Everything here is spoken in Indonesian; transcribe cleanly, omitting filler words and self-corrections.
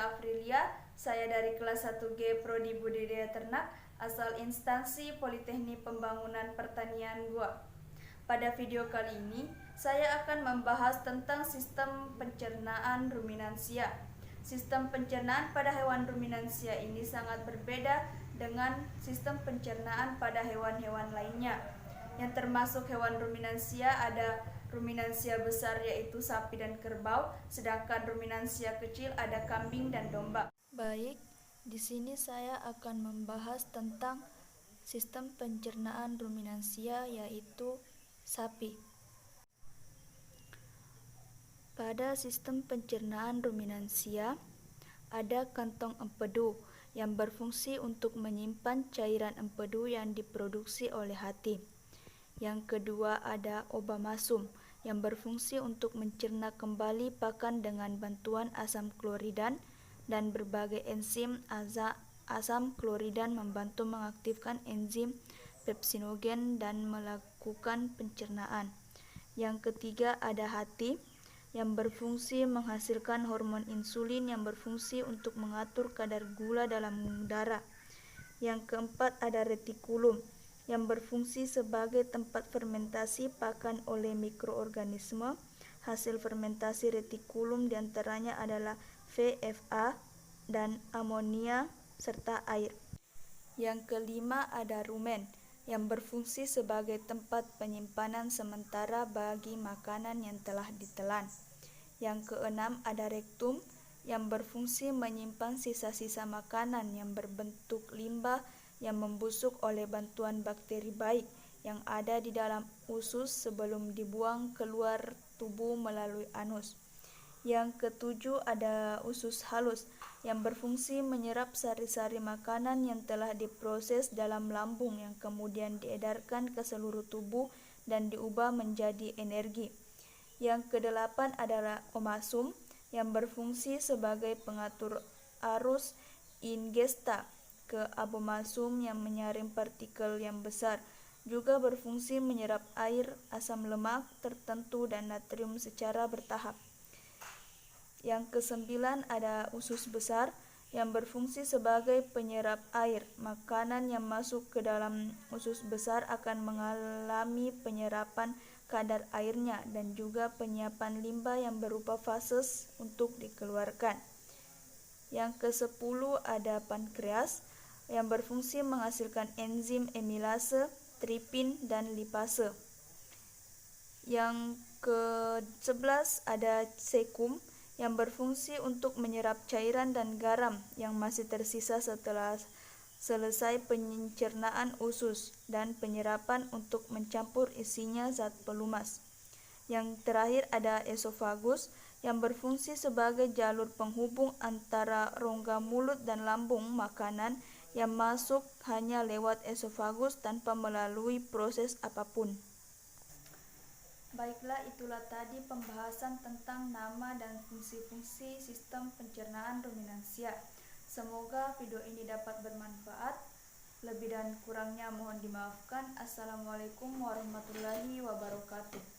Gita Afrilia, saya dari kelas 1G Prodi Budidaya Ternak, asal instansi Politeknik Pembangunan Pertanian Goa. Pada video kali ini, saya akan membahas tentang sistem pencernaan ruminansia. Sistem pencernaan pada hewan ruminansia ini sangat berbeda dengan sistem pencernaan pada hewan-hewan lainnya. Yang termasuk hewan ruminansia ada ruminansia besar yaitu sapi dan kerbau, sedangkan ruminansia kecil ada kambing dan domba. Baik, di sini saya akan membahas tentang sistem pencernaan ruminansia yaitu sapi. Pada sistem pencernaan ruminansia ada kantong empedu yang berfungsi untuk menyimpan cairan empedu yang diproduksi oleh hati. Yang kedua ada obamasum yang berfungsi untuk mencerna kembali pakan dengan bantuan asam kloridan, dan berbagai enzim asam kloridan membantu mengaktifkan enzim pepsinogen dan melakukan pencernaan. Yang ketiga ada hati yang berfungsi menghasilkan hormon insulin yang berfungsi untuk mengatur kadar gula dalam darah. Yang keempat ada retikulum yang berfungsi sebagai tempat fermentasi pakan oleh mikroorganisme. Hasil fermentasi retikulum diantaranya adalah VFA dan amonia serta air. Yang kelima ada rumen yang berfungsi sebagai tempat penyimpanan sementara bagi makanan yang telah ditelan. Yang keenam ada rektum yang berfungsi menyimpan sisa-sisa makanan yang berbentuk limbah yang membusuk oleh bantuan bakteri baik yang ada di dalam usus sebelum dibuang keluar tubuh melalui anus. Yang ketujuh ada usus halus yang berfungsi menyerap sari-sari makanan yang telah diproses dalam lambung yang kemudian diedarkan ke seluruh tubuh dan diubah menjadi energi. Yang kedelapan adalah omasum yang berfungsi sebagai pengatur arus ingesta ke abomasum yang menyaring partikel yang besar, juga berfungsi menyerap air, asam lemak tertentu dan natrium secara bertahap. Yang kesembilan ada usus besar yang berfungsi sebagai penyerap air. Makanan yang masuk ke dalam usus besar akan mengalami penyerapan kadar airnya dan juga penyiapan limbah yang berupa fases untuk dikeluarkan. Yang ke-10 ada pankreas yang berfungsi menghasilkan enzim amilase, tripin, dan lipase. Yang ke-11 ada sekum yang berfungsi untuk menyerap cairan dan garam yang masih tersisa setelah selesai pencernaan usus dan penyerapan untuk mencampur isinya zat pelumas. Yang terakhir ada esofagus yang berfungsi sebagai jalur penghubung antara rongga mulut dan lambung makanan yang masuk hanya lewat esofagus tanpa melalui proses apapun. Baiklah, itulah tadi pembahasan tentang nama dan fungsi-fungsi sistem pencernaan ruminansia. Semoga video ini dapat bermanfaat. Lebih dan kurangnya mohon dimaafkan. Assalamualaikum warahmatullahi wabarakatuh.